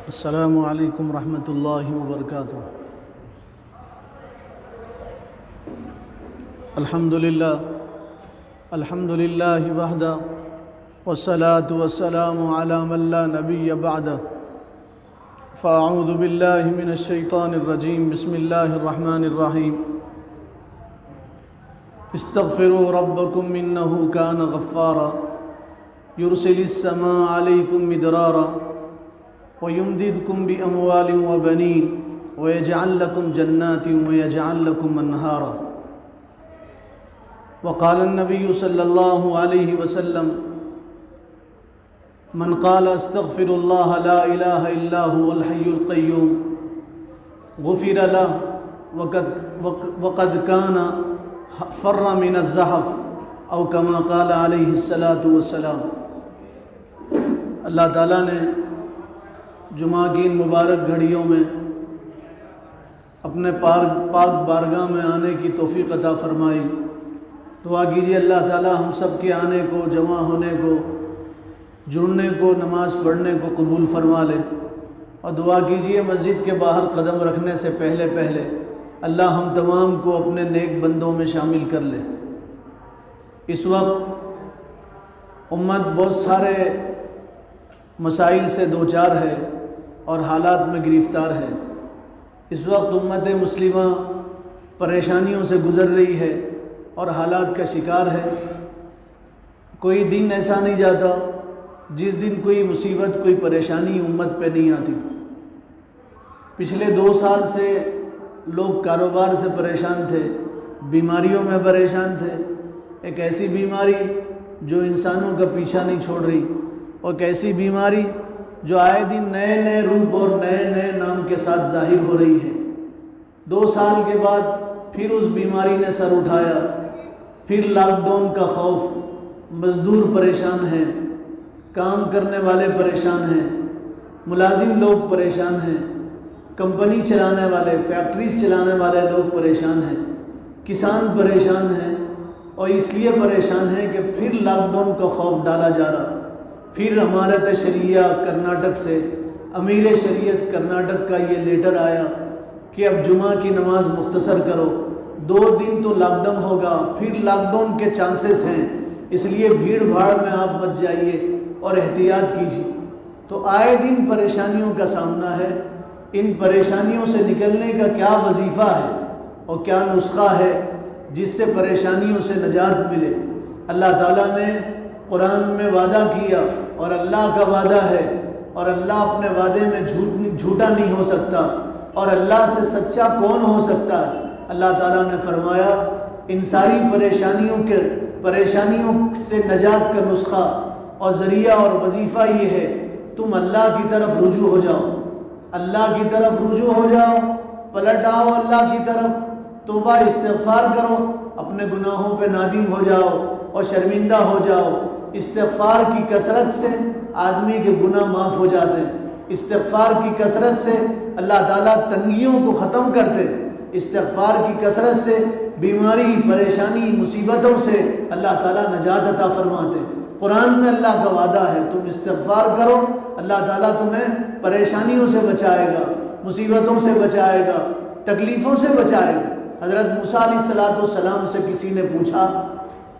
السلام علیکم ورحمۃ اللہ وبرکاتہ۔ الحمد للہ وحدہ والصلاة والسلام علی من لا نبی بعدہ، فاعوذ باللہ من الشیطان الرجیم، بسم اللہ الرحمن الرحیم۔ استغفروا ربکم انہ کان غفارا یرسل السماء علیکم مدرارا وَيُمْدِدْكُمْ بِأَمْوَالٍ وَبَنِينَ وَيَجْعَلْ لَكُمْ جَنَّاتٍ وَيَجْعَلْ لَكُمْ أَنْهَارًا۔ وقال النبي صلى الله عليه وسلم: من قال استغفر الله لا إله إلا هو الحي القيوم غفر له وقد كان فر من الزحف، أو كما قال عليه الصلاة والسلام۔ اللہ تعالیٰ نے جمعہ کی ان مبارک گھڑیوں میں اپنے پاک بارگاہ میں آنے کی توفیق عطا فرمائی۔ دعا کیجیے اللہ تعالیٰ ہم سب کے آنے کو، جمع ہونے کو، جڑنے کو، نماز پڑھنے کو قبول فرما لے، اور دعا کیجیے مسجد کے باہر قدم رکھنے سے پہلے اللہ ہم تمام کو اپنے نیک بندوں میں شامل کر لے۔ اس وقت امت بہت سارے مسائل سے دوچار ہے اور حالات میں گرفتار ہے۔ اس وقت امت مسلمہ پریشانیوں سے گزر رہی ہے اور حالات کا شکار ہے۔ کوئی دن ایسا نہیں جاتا جس دن کوئی مصیبت، کوئی پریشانی امت پہ نہیں آتی۔ پچھلے 2 سال سے لوگ کاروبار سے پریشان تھے، بیماریوں میں پریشان تھے۔ ایک ایسی بیماری جو انسانوں کا پیچھا نہیں چھوڑ رہی، اور ایک ایسی بیماری جو آئے دن نئے روپ اور نئے نام کے ساتھ ظاہر ہو رہی ہے۔ 2 سال کے بعد پھر اس بیماری نے سر اٹھایا، پھر لاک ڈاؤن کا خوف، مزدور پریشان ہیں، کام کرنے والے پریشان ہیں، ملازم لوگ پریشان ہیں، کمپنی چلانے والے، فیکٹریز چلانے والے لوگ پریشان ہیں، کسان پریشان ہیں، اور اس لیے پریشان ہیں کہ پھر لاک ڈاؤن کا خوف ڈالا جا رہا۔ پھر امارت شریعہ کرناٹک سے، امیر شریعت کرناٹک کا یہ لیٹر آیا کہ اب جمعہ کی نماز مختصر کرو، 2 دن تو لاک ڈاؤن ہوگا، پھر لاک ڈاؤن کے چانسز ہیں، اس لیے بھیڑ بھاڑ میں آپ مت جائیے اور احتیاط کیجیے۔ تو آئے دن پریشانیوں کا سامنا ہے۔ ان پریشانیوں سے نکلنے کا کیا وظیفہ ہے اور کیا نسخہ ہے جس سے پریشانیوں سے نجات ملے؟ اللہ تعالیٰ نے قرآن میں وعدہ کیا، اور اللہ کا وعدہ ہے، اور اللہ اپنے وعدے میں جھوٹا نہیں ہو سکتا، اور اللہ سے سچا کون ہو سکتا ہے؟ اللہ تعالیٰ نے فرمایا ان ساری پریشانیوں سے نجات کا نسخہ اور ذریعہ اور وظیفہ یہ ہے، تم اللہ کی طرف رجوع ہو جاؤ، اللہ کی طرف رجوع ہو جاؤ، پلٹ آؤ اللہ کی طرف، توبہ استغفار کرو، اپنے گناہوں پہ نادم ہو جاؤ اور شرمندہ ہو جاؤ۔ استغفار کی کثرت سے آدمی کے گناہ معاف ہو جاتے ہیں، استغفار کی کثرت سے اللہ تعالیٰ تنگیوں کو ختم کرتے، استغفار کی کثرت سے بیماری، پریشانی، مصیبتوں سے اللہ تعالیٰ نجات عطا فرماتے۔ قرآن میں اللہ کا وعدہ ہے تم استغفار کرو، اللہ تعالیٰ تمہیں پریشانیوں سے بچائے گا، مصیبتوں سے بچائے گا، تکلیفوں سے بچائے گا۔ حضرت موسیٰ علیہ السلام سے کسی نے پوچھا،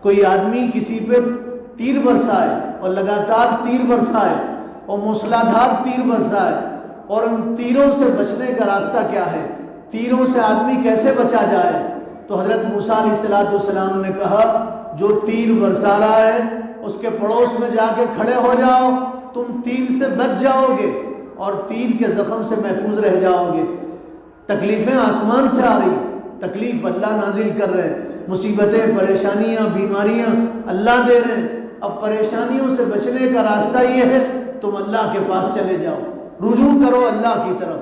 کوئی آدمی کسی پہ تیر برسائے اور لگاتار تیر برسائے اور موسلادھار تیر برسائے، اور ان تیروں سے بچنے کا راستہ کیا ہے؟ تیروں سے آدمی کیسے بچا جائے؟ تو حضرت موسیٰ علیہ السلام نے کہا جو تیر برسا رہا ہے اس کے پڑوس میں جا کے کھڑے ہو جاؤ، تم تیر سے بچ جاؤ گے اور تیر کے زخم سے محفوظ رہ جاؤ گے۔ تکلیفیں آسمان سے آ رہی، تکلیف اللہ نازل کر رہے ہیں، مصیبتیں، پریشانیاں، بیماریاں اللہ دے رہے ہیں۔ اب پریشانیوں سے بچنے کا راستہ یہ ہے تم اللہ کے پاس چلے جاؤ، رجوع کرو اللہ کی طرف،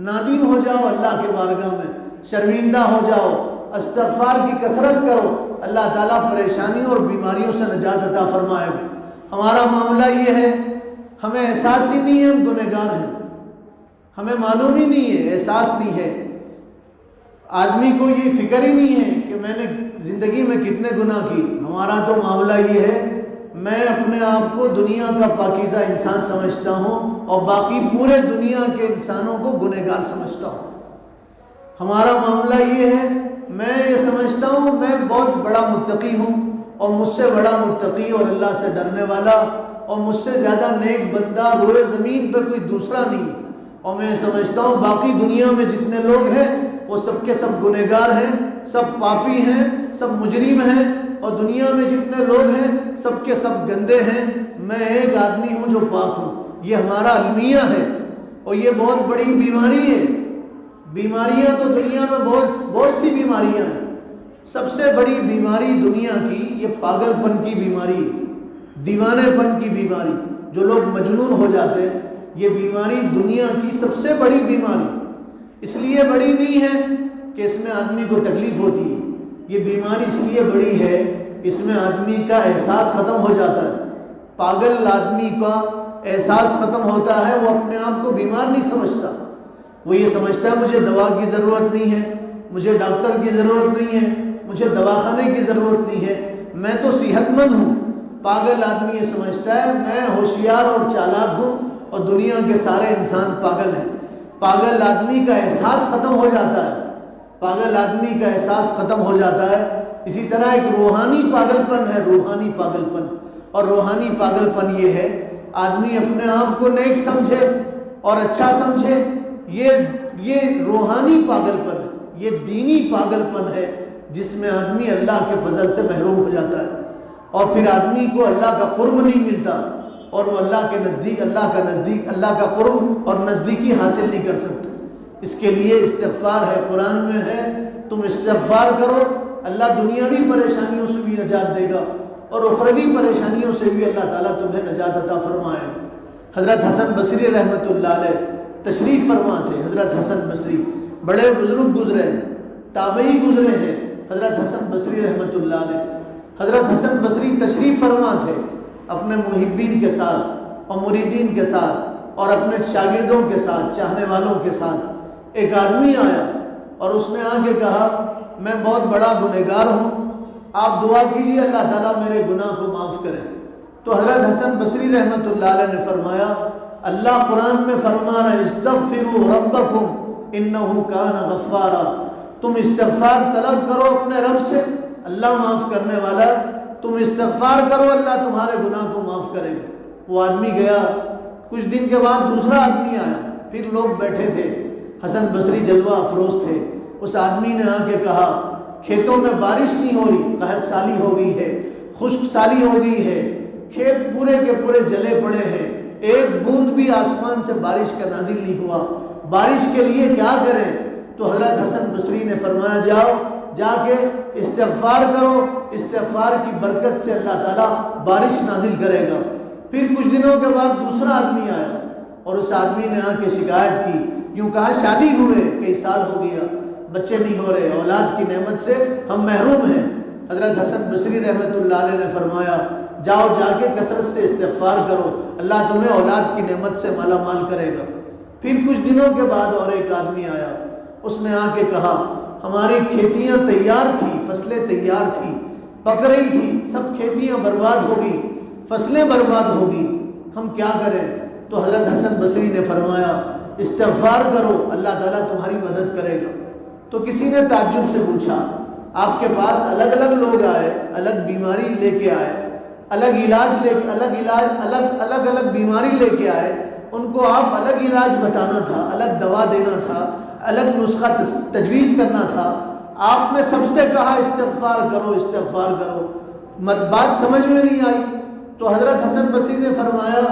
نادم ہو جاؤ اللہ کے بارگاہ میں، شرمندہ ہو جاؤ، استغفار کی کثرت کرو، اللہ تعالیٰ پریشانیوں اور بیماریوں سے نجات عطا فرمائے۔ ہمارا معاملہ یہ ہے، ہمیں احساس ہی نہیں ہے ہم گنہگار ہیں، ہمیں معلوم ہی نہیں ہے، احساس نہیں ہے، آدمی کو یہ فکر ہی نہیں ہے کہ میں نے زندگی میں کتنے گناہ کی۔ ہمارا تو معاملہ یہ ہے میں اپنے آپ کو دنیا کا پاکیزہ انسان سمجھتا ہوں اور باقی پورے دنیا کے انسانوں کو گنہگار سمجھتا ہوں۔ ہمارا معاملہ یہ ہے، میں یہ سمجھتا ہوں میں بہت بڑا متقی ہوں، اور مجھ سے بڑا متقی اور اللہ سے ڈرنے والا اور مجھ سے زیادہ نیک بندہ روئے زمین پہ کوئی دوسرا نہیں، اور میں سمجھتا ہوں باقی دنیا میں جتنے لوگ ہیں وہ سب کے سب گنہگار ہیں، سب پاپی ہیں، سب مجرم ہیں، اور دنیا میں جتنے لوگ ہیں سب کے سب گندے ہیں، میں ایک آدمی ہوں جو پاک ہوں۔ یہ ہمارا المیہ ہے، اور یہ بہت بڑی بیماری ہے۔ بیماریاں تو دنیا میں بہت سی بیماریاں ہیں، سب سے بڑی بیماری دنیا کی یہ پاگل پن کی بیماری، دیوانے پن کی بیماری، جو لوگ مجنون ہو جاتے ہیں، یہ بیماری دنیا کی سب سے بڑی بیماری۔ اس لیے بڑی نہیں ہے کہ اس میں آدمی کو تکلیف ہوتی ہے، یہ بیماری اس لیے بڑی ہے اس میں آدمی کا احساس ختم ہو جاتا ہے۔ پاگل آدمی کا احساس ختم ہوتا ہے، وہ اپنے آپ کو بیمار نہیں سمجھتا، وہ یہ سمجھتا ہے مجھے دوا کی ضرورت نہیں ہے، مجھے ڈاکٹر کی ضرورت نہیں ہے، مجھے دواخانے کی ضرورت نہیں ہے، میں تو صحت مند ہوں۔ پاگل آدمی یہ سمجھتا ہے میں ہوشیار اور چالاک ہوں اور دنیا کے سارے انسان پاگل ہیں۔ پاگل آدمی کا احساس ختم ہو جاتا ہے، پاگل آدمی کا احساس ختم ہو جاتا ہے۔ اسی طرح ایک روحانی پاگل پن ہے، روحانی پاگل پن، اور روحانی پاگل پن یہ ہے آدمی اپنے آپ کو نیک سمجھے اور اچھا سمجھے، یہ روحانی پاگل پن ہے، یہ دینی پاگل پن ہے جس میں آدمی اللہ کے فضل سے محروم ہو جاتا ہے، اور پھر آدمی کو اللہ کا قرب نہیں ملتا، اور وہ اللہ کے نزدیک اللہ کا قرب اور نزدیکی حاصل نہیں کر سکتا۔ اس کے لیے استغفار ہے، قرآن میں ہے تم استغفار کرو، اللہ دنیاوی پریشانیوں سے بھی نجات دے گا اور اخروی پریشانیوں سے بھی اللہ تعالیٰ تمہیں نجات عطا فرمائے۔ حضرت حسن بصری رحمۃ اللہ علیہ تشریف فرما تھے۔ حضرت حسن بصری بڑے بزرگ گزرے ہیں، تابعی گزرے ہیں، حضرت حسن بصری رحمۃ اللہ علیہ۔ حضرت حسن بصری تشریف فرما تھے اپنے محبین کے ساتھ اور مریدین کے ساتھ اور اپنے شاگردوں کے ساتھ، چاہنے والوں کے ساتھ۔ ایک آدمی آیا اور اس نے آ کے کہا میں بہت بڑا گنہگار ہوں، آپ دعا کیجیے اللہ تعالیٰ میرے گناہ کو معاف کرے۔ تو حضرت حسن بصری رحمۃ اللہ علیہ نے فرمایا، اللہ قرآن میں فرما رہا ہے استغفروا ربکم انہ کان غفارا، تم استغفار طلب کرو اپنے رب سے، اللہ معاف کرنے والا ہے، تم استغفار کرو اللہ تمہارے گناہ کو معاف کرے گا۔ وہ آدمی گیا، کچھ دن کے بعد دوسرا آدمی آیا، پھر لوگ بیٹھے تھے، حسن بصری جلوہ افروز تھے۔ اس آدمی نے آ کے کہا کھیتوں میں بارش نہیں ہو رہی، قحط سالی ہو گئی ہے، خشک سالی ہو گئی ہے، کھیت پورے کے پورے جلے پڑے ہیں، ایک بوند بھی آسمان سے بارش کا نازل نہیں ہوا، بارش کے لیے کیا کریں؟ تو حضرت حسن بصری نے فرمایا جاؤ جا کے استغفار کرو، استغفار کی برکت سے اللہ تعالیٰ بارش نازل کرے گا۔ پھر کچھ دنوں کے بعد دوسرا آدمی آیا اور اس آدمی نے آ کے شکایت کی، یوں کہا شادی ہوئے کئی سال ہو گیا، بچے نہیں ہو رہے، اولاد کی نعمت سے ہم محروم ہیں۔ حضرت حسن بصری رحمۃ اللہ علیہ نے فرمایا جاؤ جا کے کثرت سے استغفار کرو، اللہ تمہیں اولاد کی نعمت سے مالا مال کرے گا۔ پھر کچھ دنوں کے بعد اور ایک آدمی آیا، اس نے آ کے کہا ہماری کھیتیاں تیار تھی، فصلیں تیار تھی، پک رہی تھی، سب کھیتیاں برباد ہو گئی، فصلیں برباد ہو گئی، ہم کیا کریں؟ تو حضرت حسن بصری نے فرمایا استغفار کرو اللہ تعالیٰ تمہاری مدد کرے گا۔ تو کسی نے تعجب سے پوچھا آپ کے پاس الگ الگ لوگ آئے، الگ بیماری لے کے آئے، الگ بیماری لے کے آئے، ان کو آپ الگ علاج بتانا تھا، الگ دوا دینا تھا، الگ نسخہ تجویز کرنا تھا، آپ نے سب سے کہا استغفار کرو استغفار کرو، بات سمجھ میں نہیں آئی۔ تو حضرت حسن بصری نے فرمایا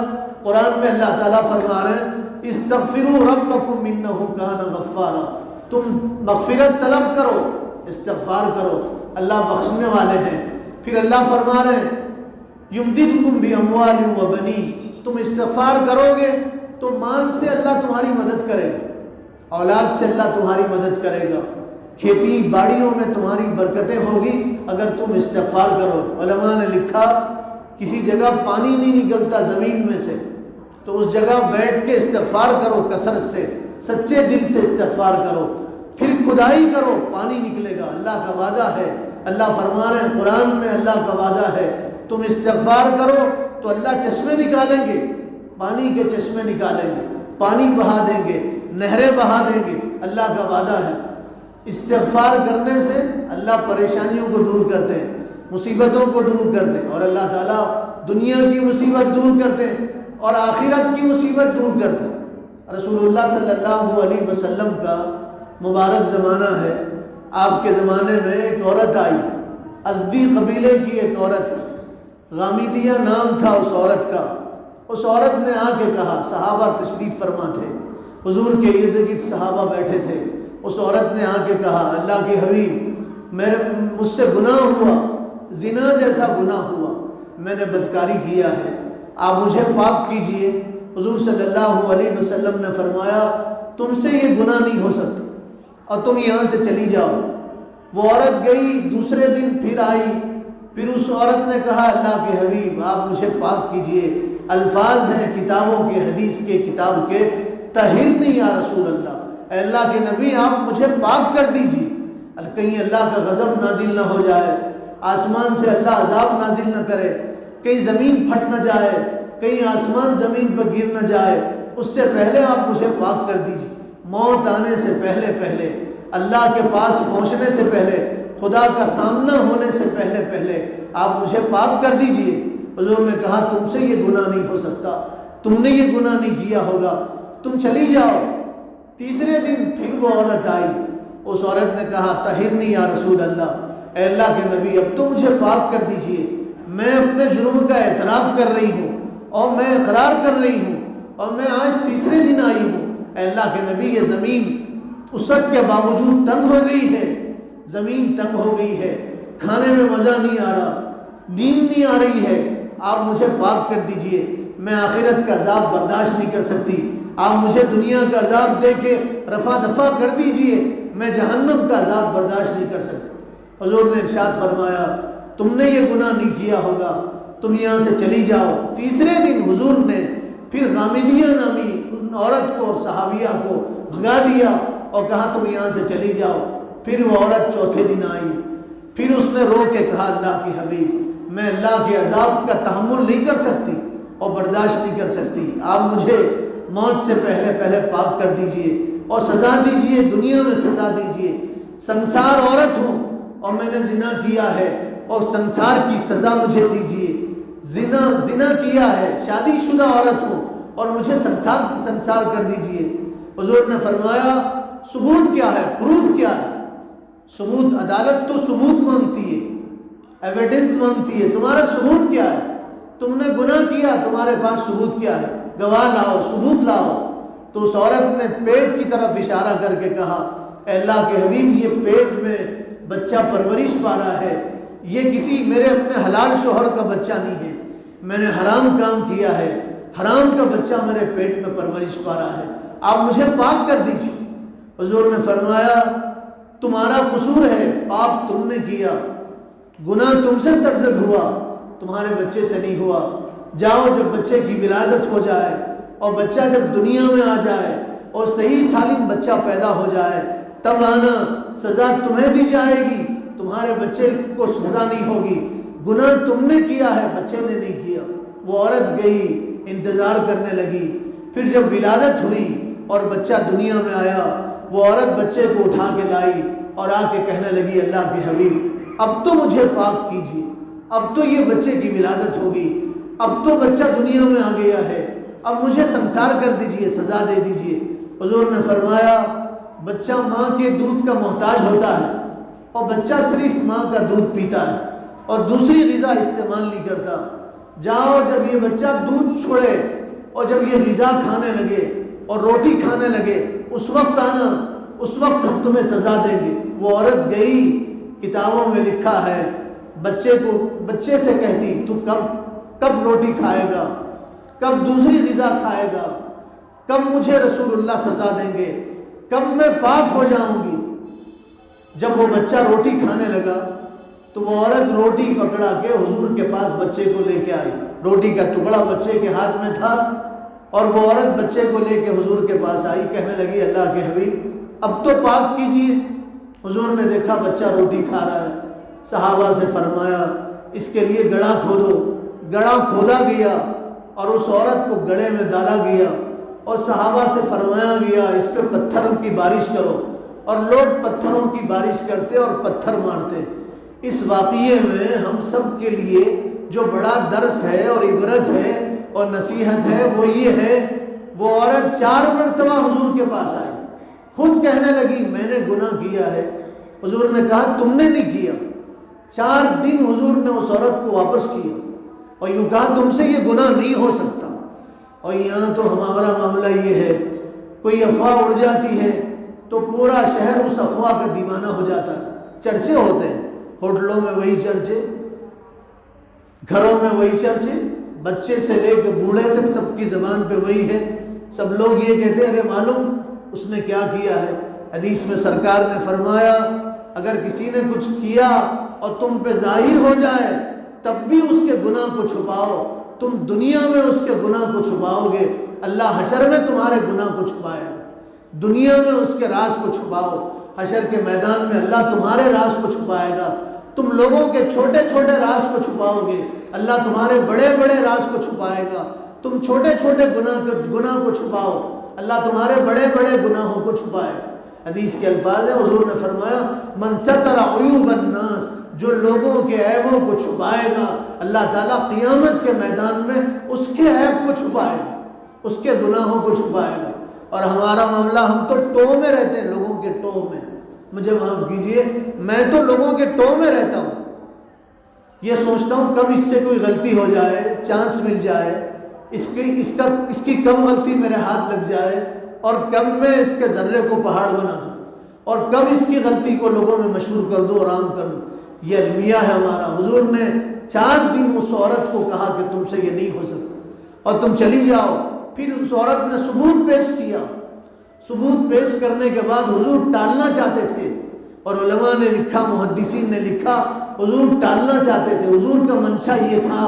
قرآن میں اللہ تعالیٰ فرما رہے ہیں استغفروا ربکم انہ کان غفارا، تم مغفرت طلب کرو، استغفار کرو، اللہ بخشنے والے ہیں۔ پھر اللہ فرما رہے ہیں یمددکم باموال وبنین، تم استغفار کرو گے تو مال سے اللہ تمہاری مدد کرے گا، اولاد سے اللہ تمہاری مدد کرے گا، کھیتی باڑیوں میں تمہاری برکتیں ہوگی اگر تم استغفار کرو۔ علماء نے لکھا کسی جگہ پانی نہیں نکلتا زمین میں سے تو اس جگہ بیٹھ کے استغفار کرو، کثرت سے سچے دل سے استغفار کرو، پھر کھدائی کرو، پانی نکلے گا، اللہ کا وعدہ ہے۔ اللہ فرما رہے ہیں قرآن میں، اللہ کا وعدہ ہے تم استغفار کرو تو اللہ چشمے نکالیں گے، پانی کے چشمے نکالیں گے، پانی بہا دیں گے، نہریں بہا دیں گے، اللہ کا وعدہ ہے۔ استغفار کرنے سے اللہ پریشانیوں کو دور کرتے ہیں، مصیبتوں کو دور کرتے ہیں، اور اللہ تعالیٰ دنیا کی مصیبت دور کرتے ہیں اور آخرت کی مصیبت دور کرتے ہیں۔ رسول اللہ صلی اللہ علیہ وسلم کا مبارک زمانہ ہے، آپ کے زمانے میں ایک عورت آئی، ازدی قبیلے کی ایک عورت، غامیدیہ نام تھا اس عورت کا۔ اس عورت نے آ کے کہا، صحابہ تشریف فرما تھے، حضور کے ارد گرد صحابہ بیٹھے تھے، اس عورت نے آ کے کہا، اللہ کے حبیب مجھ سے گناہ ہوا، زنا جیسا گناہ ہوا، میں نے بدکاری کیا ہے، آپ مجھے پاک کیجئے۔ حضور صلی اللہ علیہ وسلم نے فرمایا، تم سے یہ گناہ نہیں ہو سکتا اور تم یہاں سے چلی جاؤ۔ وہ عورت گئی، دوسرے دن پھر آئی، پھر اس عورت نے کہا، اللہ کے حبیب آپ مجھے پاک کیجئے، الفاظ ہیں کتابوں کے، حدیث کے کتاب کے، طہرنی یا رسول اللہ، اے اللہ کے نبی آپ مجھے پاک کر دیجئے، کہیں اللہ کا غضب نازل نہ ہو جائے، آسمان سے اللہ عذاب نازل نہ کرے، کہیں زمین پھٹ نہ جائے، کہیں آسمان زمین پر گر نہ جائے، اس سے پہلے آپ مجھے پاک کر دیجئے، موت آنے سے پہلے پہلے، اللہ کے پاس پہنچنے سے پہلے، خدا کا سامنا ہونے سے پہلے پہلے آپ مجھے پاک کر دیجئے۔ حضور نے کہا، تم سے یہ گناہ نہیں ہو سکتا، تم نے یہ گناہ نہیں کیا ہوگا، تم چلی جاؤ۔ تیسرے دن پھر وہ عورت آئی، اس عورت نے کہا، طہرنی یا رسول اللہ، اے اللہ کے نبی اب تو مجھے پاک کر دیجئے، میں اپنے جرم کا اعتراف کر رہی ہوں اور میں اقرار کر رہی ہوں اور میں آج تیسرے دن آئی ہوں، اے اللہ کے نبی یہ زمین وسعت کے باوجود تنگ ہو گئی ہے، زمین تنگ ہو گئی ہے، کھانے میں مزہ نہیں آ رہا، نیند نہیں آ رہی ہے، آپ مجھے پاک کر دیجئے، میں آخرت کا عذاب برداشت نہیں کر سکتی، آپ مجھے دنیا کا عذاب دے کے رفع دفع کر دیجئے، میں جہنم کا عذاب برداشت نہیں کر سکتی۔ حضور نے ارشاد فرمایا، تم نے یہ گناہ نہیں کیا ہوگا، تم یہاں سے چلی جاؤ۔ تیسرے دن حضور نے پھر غامدیہ نامی ان عورت کو اور صحابیہ کو بھگا دیا اور کہا تم یہاں سے چلی جاؤ۔ پھر وہ عورت چوتھے دن آئی، پھر اس نے رو کے کہا، اللہ کی حبیب میں اللہ کے عذاب کا تحمل نہیں کر سکتی اور برداشت نہیں کر سکتی، آپ مجھے موت سے پہلے پہلے پاک کر دیجئے اور سزا دیجئے، دنیا میں سزا دیجئے، سنسار عورت ہوں اور میں نے زنا کیا ہے اور سنسار کی سزا مجھے دیجئے، زنا کیا ہے، شادی شدہ عورت ہوں اور مجھے سنسار کر دیجئے۔ حضور نے فرمایا، ثبوت کیا ہے، پروف کیا ہے؟ ثبوت، عدالت تو ثبوت مانگتی ہے، ایویڈنس مانگتی ہے، تمہارا ثبوت کیا ہے؟ تم نے گناہ کیا، تمہارے پاس ثبوت کیا ہے؟ گواہ لاؤ، ثبوت لاؤ۔ تو اس عورت نے پیٹ کی طرف اشارہ کر کے کہا، اے اللہ کے حبیب یہ پیٹ میں بچہ پرورش پا رہا ہے، یہ کسی میرے اپنے حلال شوہر کا بچہ نہیں ہے، میں نے حرام کام کیا ہے، حرام کا بچہ میرے پیٹ میں پرورش پا رہا ہے، آپ مجھے پاک کر دیجیے۔ حضور نے فرمایا، تمہارا قصور ہے، پاپ تم نے کیا، گناہ تم سے سرزد ہوا، تمہارے بچے سے نہیں ہوا، جاؤ جب بچے کی ولادت ہو جائے اور بچہ جب دنیا میں آ جائے اور صحیح سالم بچہ پیدا ہو جائے تب آنا، سزا تمہیں دی جائے گی، تمہارے بچے کو سزا نہیں ہوگی، گناہ تم نے کیا ہے، بچے نے نہیں کیا۔ وہ عورت گئی، انتظار کرنے لگی، پھر جب ولادت ہوئی اور بچہ دنیا میں آیا، وہ عورت بچے کو اٹھا کے لائی اور آ کے کہنے لگی، اللہ کے حبیب اب تو مجھے پاک کیجیے، اب تو یہ بچے کی ولادت ہوگی، اب تو بچہ دنیا میں آ گیا ہے، اب مجھے سنسار کر دیجئے، سزا دے دیجئے۔ حضور نے فرمایا، بچہ ماں کے دودھ کا محتاج ہوتا ہے اور بچہ صرف ماں کا دودھ پیتا ہے اور دوسری غذا استعمال نہیں کرتا، جاؤ جب یہ بچہ دودھ چھوڑے اور جب یہ غذا کھانے لگے اور روٹی کھانے لگے اس وقت آنا، اس وقت ہم تمہیں سزا دیں گے۔ وہ عورت گئی، کتابوں میں لکھا ہے، بچے سے کہتی، تو کب روٹی کھائے گا، کب دوسری غذا کھائے گا، کب مجھے رسول اللہ سزا دیں گے، کب میں پاک ہو جاؤں گی۔ جب وہ بچہ روٹی کھانے لگا تو وہ عورت روٹی پکڑا کے حضور کے پاس بچے کو لے کے آئی، روٹی کا ٹکڑا بچے کے ہاتھ میں تھا اور وہ عورت بچے کو لے کے حضور کے پاس آئی، کہنے لگی، اللہ کے حبیب اب تو پاک کیجیے۔ حضور نے دیکھا بچہ روٹی کھا رہا ہے، صحابہ سے فرمایا، اس کے لیے گڑھا کھودو۔ گڑھا کھودا گیا اور اس عورت کو گڑھے میں ڈالا گیا اور صحابہ سے فرمایا گیا اس پہ پتھروں کی بارش کرو، اور لوگ پتھروں کی بارش کرتے اور پتھر مارتے۔ اس واقعے میں ہم سب کے لیے جو بڑا درس ہے اور عبرت ہے اور نصیحت ہے وہ یہ ہے، وہ عورت 4 مرتبہ حضور کے پاس آئی، خود کہنے لگی میں نے گناہ کیا ہے۔ حضور نے کہا تم نے نہیں کیا۔ 4 دن حضور نے اس عورت کو واپس کیا اور یوں کہا تم سے یہ گناہ نہیں ہو سکتا۔ اور یہاں تو ہمارا معاملہ یہ ہے، کوئی افواہ اڑ جاتی ہے تو پورا شہر اس افواہ کا دیوانہ ہو جاتا ہے۔ چرچے ہوتے ہیں، ہوٹلوں میں وہی چرچے، گھروں میں وہی چرچے، بچے سے لے کے بوڑھے تک سب کی زبان پہ وہی ہے۔ سب لوگ یہ کہتے ہیں ارے معلوم اس نے کیا کیا ہے۔ حدیث میں سرکار نے فرمایا اگر کسی نے کچھ کیا اور تم پہ ظاہر ہو جائے تب بھی اس کے گناہ کو چھپاؤ۔ تم دنیا میں اس کے گناہ کو چھپاؤ گے، اللہ حشر میں تمہارے گناہ کو چھپائے گا۔ دنیا میں اس کے راز کو چھپاؤ، حشر کے میدان میں اللہ تمہارے راز کو چھپائے گا۔ تم لوگوں کے چھوٹے چھوٹے راز کو چھپاؤ گے، اللہ تمہارے بڑے بڑے راز کو چھپائے گا۔ تم چھوٹے چھوٹے گناہ کو چھپاؤ، اللہ تمہارے بڑے بڑے گناہوں کو چھپائے۔ حدیث کے الفاظ ہیں، حضور نے فرمایا من ستر عیوب الناس، جو لوگوں کے عیبوں کو چھپائے گا اللہ تعالیٰ قیامت کے میدان میں اس کے عیب کو چھپائے گا، اس کے گناہوں کو چھپائے گا۔ اور ہمارا معاملہ، ہم تو ٹو میں رہتے ہیں، لوگوں کے ٹو میں۔ مجھے معاف کیجئے، میں تو لوگوں کے ٹو میں رہتا ہوں، یہ سوچتا ہوں کب اس سے کوئی غلطی ہو جائے، چانس مل جائے، اس کی کم غلطی میرے ہاتھ لگ جائے اور کب میں اس کے ذرے کو پہاڑ بنا دوں اور کب اس کی غلطی کو لوگوں میں مشہور کر دوں اور عام کر دوں۔ یہ المیہ ہے ہمارا۔ حضور نے 4 دن اس عورت کو کہا کہ تم سے یہ نہیں ہو سکتا اور تم چلی جاؤ۔ پھر اس عورت نے ثبوت پیش کیا۔ ثبوت پیش کرنے کے بعد حضور ٹالنا چاہتے تھے، اور علماء نے لکھا، محدثین نے لکھا، حضور ٹالنا چاہتے تھے۔ حضور کا منشا یہ تھا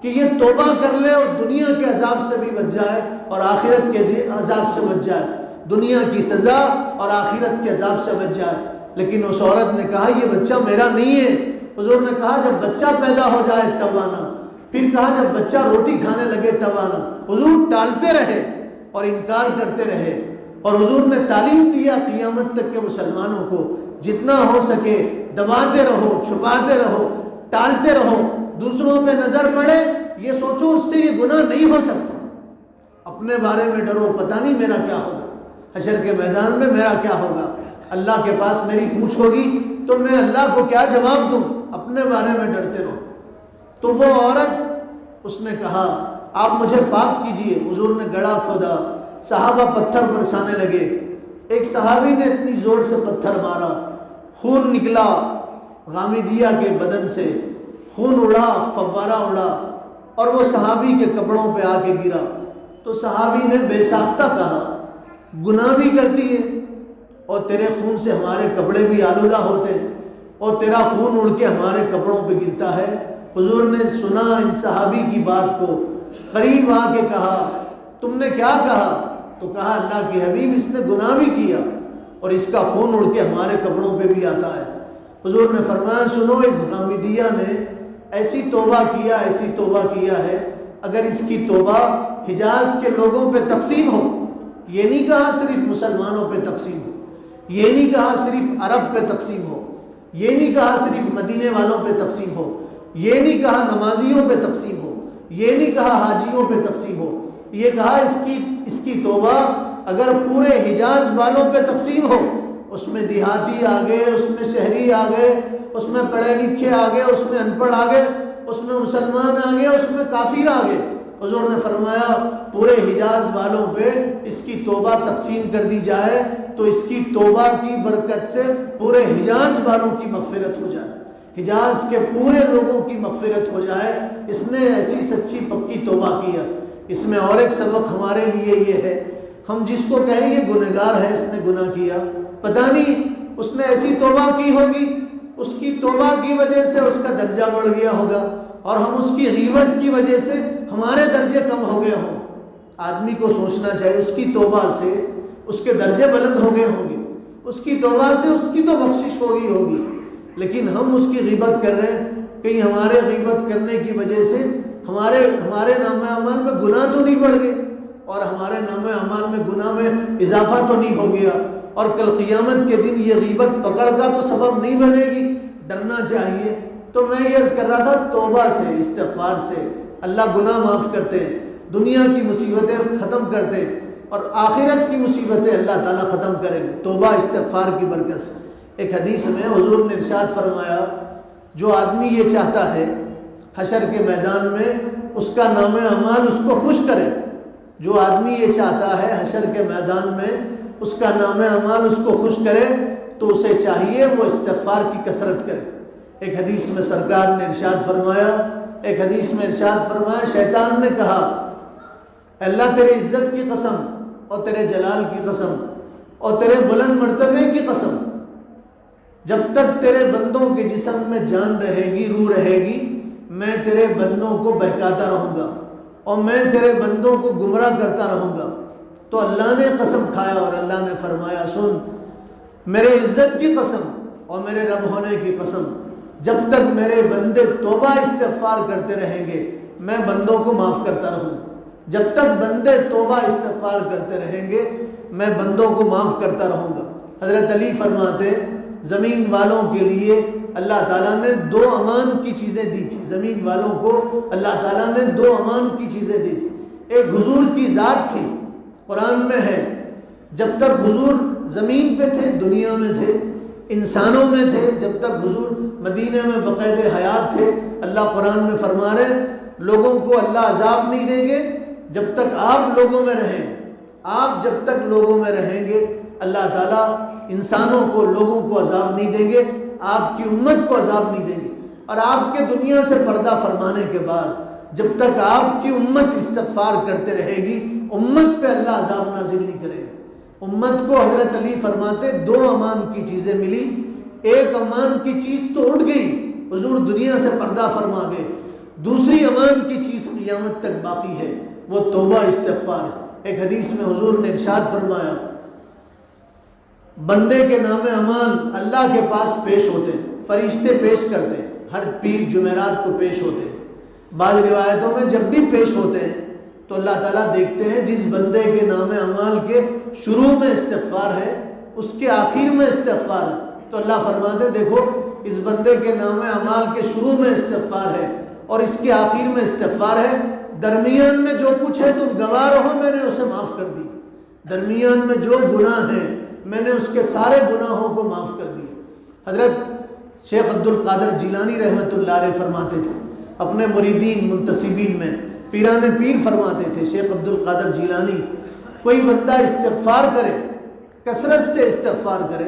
کہ یہ توبہ کر لے اور دنیا کے عذاب سے بھی بچ جائے اور آخرت کے عذاب سے بچ جائے، دنیا کی سزا اور آخرت کے عذاب سے بچ جائے۔ لیکن اس عورت نے کہا یہ بچہ میرا نہیں ہے۔ حضور نے کہا جب بچہ پیدا ہو جائے تب آنا، پھر کہا جب بچہ روٹی کھانے لگے تب آنا۔ حضور ٹالتے رہے اور انکار کرتے رہے، اور حضور نے تعلیم دیا قیامت تک کے مسلمانوں کو جتنا ہو سکے دباتے رہو، چھپاتے رہو، ٹالتے رہو۔ دوسروں پہ نظر پڑے یہ سوچو اس سے یہ گناہ نہیں ہو سکتا، اپنے بارے میں ڈرو، پتہ نہیں میرا کیا ہوگا، حشر کے میدان میں میرا کیا ہوگا، اللہ کے پاس میری پوچھ ہوگی تو میں اللہ کو کیا جواب دوں، اپنے بارے میں ڈرتے رہو۔ تو وہ عورت، اس نے کہا آپ مجھے پاک کیجئے۔ حضور نے گڑھا کھودا، صحابہ پتھر برسانے لگے۔ ایک صحابی نے اتنی زور سے پتھر مارا، خون نکلا غامدیہ کے بدن سے، خون اڑا، فوارہ اڑا، اور وہ صحابی کے کپڑوں پہ آ کے گرا۔ تو صحابی نے بے ساختہ کہا گناہ بھی کرتی ہے اور تیرے خون سے ہمارے کپڑے بھی آلودہ ہوتے ہیں اور تیرا خون اڑ کے ہمارے کپڑوں پہ گرتا ہے۔ حضور نے سنا ان صحابی کی بات کو، قریب آ کے کہا تم نے کیا کہا؟ تو کہا اللہ کے حبیب اس نے گناہ بھی کیا اور اس کا خون اڑ کے ہمارے کپڑوں پہ بھی آتا ہے۔ حضور نے فرمایا سنو، اس غامدیہ نے ایسی توبہ کیا ہے، اگر اس کی توبہ حجاز کے لوگوں پہ تقسیم ہو، یہ نہیں کہا صرف مسلمانوں پہ تقسیم ہو، یہ نہیں کہا صرف عرب پہ تقسیم ہو، یہ نہیں کہا صرف مدینے والوں پہ تقسیم ہو، یہ نہیں کہا نمازیوں پہ تقسیم ہو، یہ نہیں کہا حاجیوں پہ تقسیم ہو، یہ کہا اس کی توبہ اگر پورے حجاز والوں پہ تقسیم ہو، اس میں دیہاتی آ گئے، اس میں شہری آ گئے، اس میں پڑھے لکھے آ گئے، اس میں ان پڑھ آ گئے، اس میں مسلمان آ گئے، اس میں کافر آ گئے۔ حضور نے فرمایا پورے حجاز والوں پہ اس کی توبہ تقسیم کر دی جائے تو اس کی توبہ کی برکت سے پورے حجاز والوں کی مغفرت ہو جائے، حجاز کے پورے لوگوں کی مغفرت ہو جائے۔ اس نے ایسی سچی پکی توبہ کیا۔ اس میں اور ایک سبق ہمارے لیے یہ ہے، ہم جس کو کہیں گے گنہگار ہے، اس نے گناہ کیا، پتہ نہیں اس نے ایسی توبہ کی ہوگی، اس کی توبہ کی وجہ سے اس کا درجہ بڑھ گیا ہوگا اور ہم اس کی غیبت کی وجہ سے ہمارے درجے کم ہو گئے ہوں۔ آدمی کو سوچنا چاہیے اس کی توبہ سے اس کے درجے بلند ہو گئے ہوں گے، اس کی توبہ سے اس کی تو بخشش ہوگی، لیکن ہم اس کی غیبت کر رہے ہیں، کہیں ہمارے غیبت کرنے کی وجہ سے ہمارے نام اعمال میں گناہ تو نہیں بڑھ گئے اور ہمارے نام اعمال میں گناہ میں اضافہ تو نہیں ہو گیا، اور کل قیامت کے دن یہ غیبت پکڑ کا تو سبب نہیں بنے گی، ڈرنا چاہیے۔ تو میں یہ عرض کر رہا تھا توبہ سے، استغفار سے اللہ گناہ معاف کرتے ہیں، دنیا کی مصیبتیں ختم کرتے ہیں، اور آخرت کی مصیبتیں اللہ تعالیٰ ختم کریں توبہ استغفار کی برکت سے۔ ایک حدیث میں حضور نے ارشاد فرمایا، جو آدمی یہ چاہتا ہے حشر کے میدان میں اس کا نام اعمال اس کو خوش کرے، جو آدمی یہ چاہتا ہے حشر کے میدان میں اس کا نام اعمال اس کو خوش کرے تو اسے چاہیے وہ استغفار کی کثرت کرے۔ ایک حدیث میں سرکار نے ارشاد فرمایا، شیطان نے کہا، اللہ تیرے عزت کی قسم اور تیرے جلال کی قسم اور تیرے بلند مرتبے کی قسم، جب تک تیرے بندوں کے جسم میں جان رہے گی، روح رہے گی، میں تیرے بندوں کو بہکاتا رہوں گا اور میں تیرے بندوں کو گمراہ کرتا رہوں گا۔ تو اللہ نے قسم کھایا اور اللہ نے فرمایا، سن میرے عزت کی قسم اور میرے رب ہونے کی قسم، جب تک میرے بندے توبہ استغفار کرتے رہیں گے میں بندوں کو معاف کرتا رہوں گا، جب تک بندے توبہ استغفار کرتے رہیں گے میں بندوں کو معاف کرتا رہوں گا۔ حضرت علی فرماتے زمین والوں کے لیے اللہ تعالیٰ نے 2 امان کی چیزیں دی تھی، زمین والوں کو اللہ تعالیٰ نے 2 امان کی چیزیں دی تھی۔ ایک حضور کی ذات تھی، قرآن میں ہے، جب تک حضور زمین پہ تھے، دنیا میں تھے، انسانوں میں تھے، جب تک حضور مدینہ میں بقید حیات تھے، اللہ قرآن میں فرما رہے لوگوں کو اللہ عذاب نہیں دیں گے جب تک آپ لوگوں میں رہیں، آپ جب تک لوگوں میں رہیں گے اللہ تعالیٰ انسانوں کو، لوگوں کو عذاب نہیں دیں گے، آپ کی امت کو عذاب نہیں دیں گے۔ اور آپ کے دنیا سے پردہ فرمانے کے بعد جب تک آپ کی امت استغفار کرتے رہے گی امت پہ اللہ عذاب نازل نہیں کرے گا۔ امت کو حضرت علی فرماتے 2 امان کی چیزیں ملی، ایک امان کی چیز تو اٹھ گئی، حضور دنیا سے پردہ فرما گئے، دوسری امان کی چیز قیامت تک باقی ہے، وہ توبہ استغفار ہے۔ ایک حدیث میں حضور نے ارشاد فرمایا، بندے کے نام اعمال اللہ کے پاس پیش ہوتے ہیں، فرشتے پیش کرتے ہیں، ہر پیر جمعرات کو پیش ہوتے ہیں۔ بعض روایتوں میں جب بھی پیش ہوتے ہیں تو اللہ تعالیٰ دیکھتے ہیں جس بندے کے نام اعمال کے شروع میں استغفار ہے اس کے آخر میں استغفار ہے، تو اللہ فرماتے ہیں دیکھو اس بندے کے نام اعمال کے شروع میں استغفار ہے اور اس کے آخر میں استغفار ہے، درمیان میں جو کچھ ہے تم گواہ رہو میں نے اسے معاف کر دی، درمیان میں جو گناہ ہیں میں نے اس کے سارے گناہوں کو معاف کر دیا۔ حضرت شیخ عبد القادر جیلانی رحمۃ اللہ علیہ فرماتے تھے اپنے مریدین منتسبین میں، پیران پیر فرماتے تھے شیخ عبد القادر جیلانی، کوئی بندہ استغفار کرے، کثرت سے استغفار کرے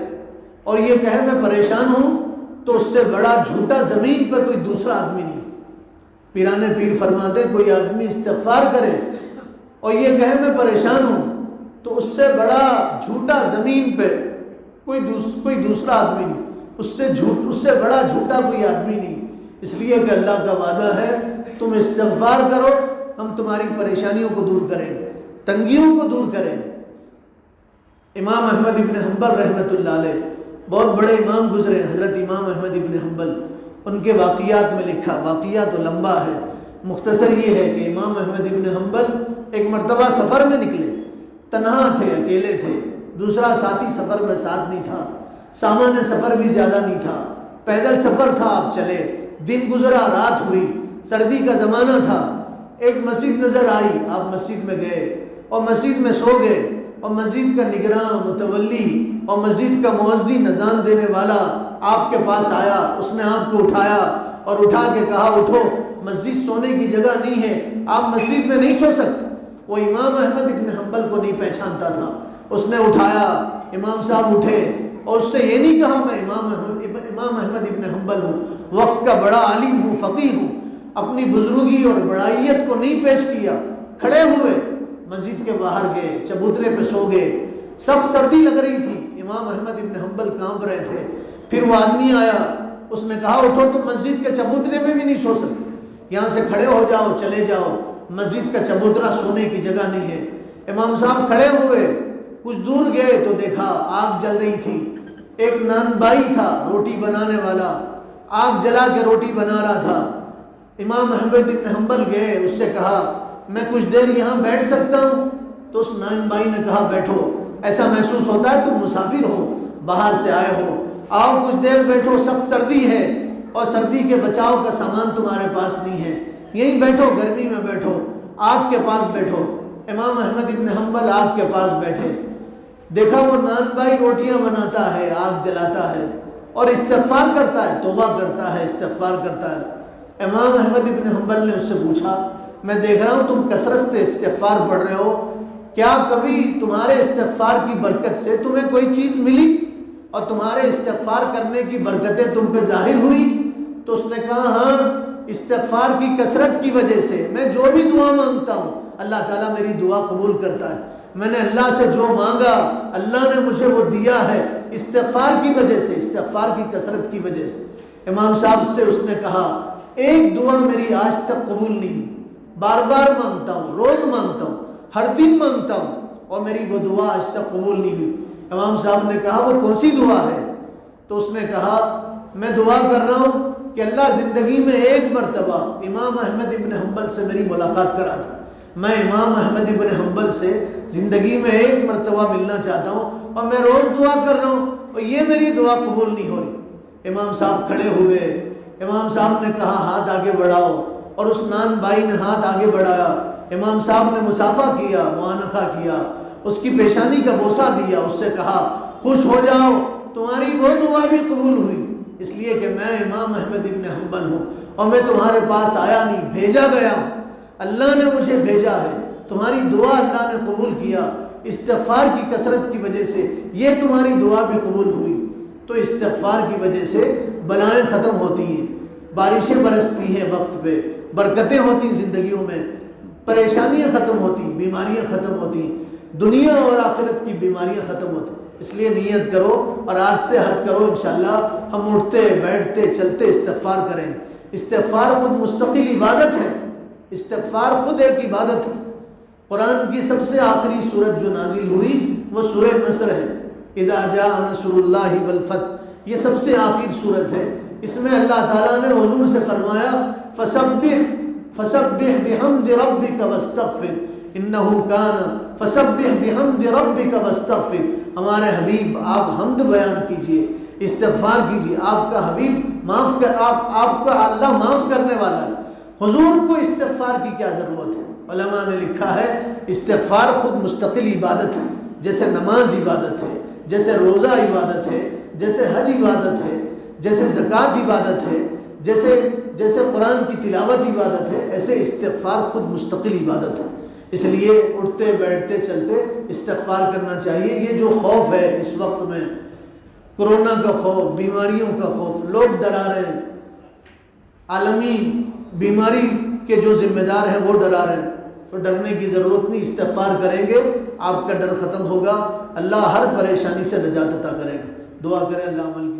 اور یہ کہے میں پریشان ہوں تو اس سے بڑا جھوٹا زمین پر کوئی دوسرا آدمی نہیں۔ پیران پیر فرماتے کوئی آدمی استغفار کرے اور یہ کہے میں پریشان ہوں تو اس سے بڑا جھوٹا زمین پہ کوئی دوسرا آدمی نہیں، اس سے بڑا جھوٹا کوئی آدمی نہیں، اس لیے کہ اللہ کا وعدہ ہے تم استغفار کرو ہم تمہاری پریشانیوں کو دور کریں، تنگیوں کو دور کریں۔ امام احمد ابن حنبل رحمۃ اللہ علیہ بہت بڑے امام گزرے، حضرت امام احمد ابن حنبل، ان کے واقعات میں لکھا، واقعہ تو لمبا ہے، مختصر یہ ہے کہ امام احمد ابن حنبل ایک مرتبہ سفر میں نکلے، تنہا تھے، اکیلے تھے، دوسرا ساتھی سفر میں ساتھ نہیں تھا، سامان سفر بھی زیادہ نہیں تھا، پیدل سفر تھا، آپ چلے، دن گزرا، رات ہوئی، سردی کا زمانہ تھا، ایک مسجد نظر آئی، آپ مسجد میں گئے اور مسجد میں سو گئے، اور مسجد کا نگراں متولی اور مسجد کا مؤذن اذان دینے والا آپ کے پاس آیا، اس نے آپ کو اٹھایا اور اٹھا کے کہا اٹھو، مسجد سونے کی جگہ نہیں ہے، آپ مسجد میں نہیں سو سکتے۔ وہ امام احمد ابن حنبل کو نہیں پہچانتا تھا، اس نے اٹھایا، امام صاحب اٹھے اور اس سے یہ نہیں کہا میں امام احمد ابن حنبل ہوں، وقت کا بڑا عالم ہوں، فقیہ ہوں، اپنی بزرگی اور بڑائیت کو نہیں پیش کیا، کھڑے ہوئے مسجد کے باہر گئے، چبوترے پہ سو گئے، سخت سردی لگ رہی تھی، امام احمد ابن حنبل کانپ رہے تھے، پھر وہ آدمی آیا، اس نے کہا اٹھو تم مسجد کے چبوترے میں بھی نہیں سو سکتے، یہاں سے کھڑے ہو جاؤ، چلے جاؤ، مسجد کا چبوترا سونے کی جگہ نہیں ہے۔ امام صاحب کھڑے ہوئے، کچھ دور گئے تو دیکھا آگ جل رہی تھی، ایک نان بائی تھا روٹی بنانے والا، آگ جلا کے روٹی بنا رہا تھا. امام احمد بن حنبل گئے, اس سے کہا میں کچھ دیر یہاں بیٹھ سکتا ہوں؟ تو اس نائم بھائی نے کہا بیٹھو, ایسا محسوس ہوتا ہے تم مسافر ہو, باہر سے آئے ہو, آؤ کچھ دیر بیٹھو, سخت سردی ہے اور سردی کے بچاؤ کا سامان تمہارے پاس نہیں ہے, یہیں بیٹھو, گرمی میں بیٹھو, آگ کے پاس بیٹھو. امام احمد بن حنبل آگ کے پاس بیٹھے, دیکھا وہ نان بھائی روٹیاں بناتا ہے, آگ جلاتا ہے اور استغفار کرتا ہے, توبہ کرتا ہے, استغفار کرتا ہے. امام احمد بن حنبل نے اس سے پوچھا میں دیکھ رہا ہوں تم کثرت سے استغفار پڑھ رہے ہو, کیا کبھی تمہارے استغفار کی برکت سے تمہیں کوئی چیز ملی اور تمہارے استغفار کرنے کی برکتیں تم پہ ظاہر ہوئی؟ تو اس نے کہا ہاں, استغفار کی کثرت کی وجہ سے میں جو بھی دعا مانگتا ہوں اللہ تعالیٰ میری دعا قبول کرتا ہے. میں نے اللہ سے جو مانگا اللہ نے مجھے وہ دیا ہے استغفار کی وجہ سے, استغفار کی کثرت کی وجہ سے. امام صاحب سے اس نے کہا ایک دعا میری آج تک قبول نہیں, بار بار مانگتا ہوں, روز مانگتا ہوں, ہر دن مانگتا ہوں اور میری وہ دعا آج تک قبول نہیں ہوئی. امام صاحب نے کہا وہ کون سی دعا ہے؟ تو اس نے کہا میں دعا کر رہا ہوں کہ اللہ زندگی میں ایک مرتبہ امام احمد بن حنبل سے میری ملاقات کرا دے. میں امام احمد بن حنبل سے زندگی میں ایک مرتبہ ملنا چاہتا ہوں اور میں روز دعا کر رہا ہوں اور یہ میری دعا قبول نہیں ہو رہی. امام صاحب کھڑے ہوئے, امام صاحب نے کہا ہاتھ آگے بڑھاؤ, اور اس نان بھائی نے ہاتھ آگے بڑھایا. امام صاحب نے مصافحہ کیا, معانقہ کیا, اس کی پیشانی کا بوسہ دیا, اس سے کہا خوش ہو جاؤ تمہاری وہ دعا بھی قبول ہوئی, اس لیے کہ میں امام احمد بن حنبل ہوں اور میں تمہارے پاس آیا نہیں, بھیجا گیا ہوں, اللہ نے مجھے بھیجا ہے, تمہاری دعا اللہ نے قبول کیا, استغفار کی کثرت کی وجہ سے یہ تمہاری دعا بھی قبول ہوئی. تو استغفار کی وجہ سے بلائیں ختم ہوتی ہیں, بارشیں برستی ہیں وقت پہ, برکتیں ہوتی ہیں زندگیوں میں, پریشانیاں ختم ہوتی, بیماریاں ختم ہوتی, دنیا اور آخرت کی بیماریاں ختم ہوتی. اس لیے نیت کرو اور آج سے ہٹ کرو, انشاءاللہ ہم اٹھتے بیٹھتے چلتے استغفار کریں. استغفار خود مستقل عبادت ہے, استغفار خود ایک عبادت ہے. قرآن کی سب سے آخری سورت جو نازل ہوئی وہ سورہ نصر ہے, اذا جاء نصر اللہ والفتح, یہ سب سے آخری سورت ہے. اس میں اللہ تعالیٰ نے حضور سے فرمایا فسبح بحمد ربک واستغفر انہ کان فسبح بحمد ربک واستغفر. ہمارے حبیب آپ حمد بیان کیجئے, استغفار کیجئے, آپ کا حبیب آپ کا اللہ معاف کرنے والا ہے. حضور کو استغفار کی کیا ضرورت ہے؟ علماء نے لکھا ہے استغفار خود مستقل عبادت ہے, جیسے نماز عبادت ہے, جیسے روزہ عبادت ہے, جیسے حج عبادت ہے, جیسے زکوٰۃ عبادت ہے, جیسے قرآن کی تلاوت عبادت ہے, ایسے استغفار خود مستقل عبادت ہے. اس لیے اٹھتے بیٹھتے چلتے استغفار کرنا چاہیے. یہ جو خوف ہے اس وقت میں, کرونا کا خوف, بیماریوں کا خوف, لوگ ڈرا رہے ہیں, عالمی بیماری کے جو ذمہ دار ہیں وہ ڈرا رہے ہیں, تو ڈرنے کی ضرورت نہیں. استغفار کریں گے آپ کا ڈر ختم ہوگا, اللہ ہر پریشانی سے نجات عطا کرے گا. دعا کریں اللہ عمل کی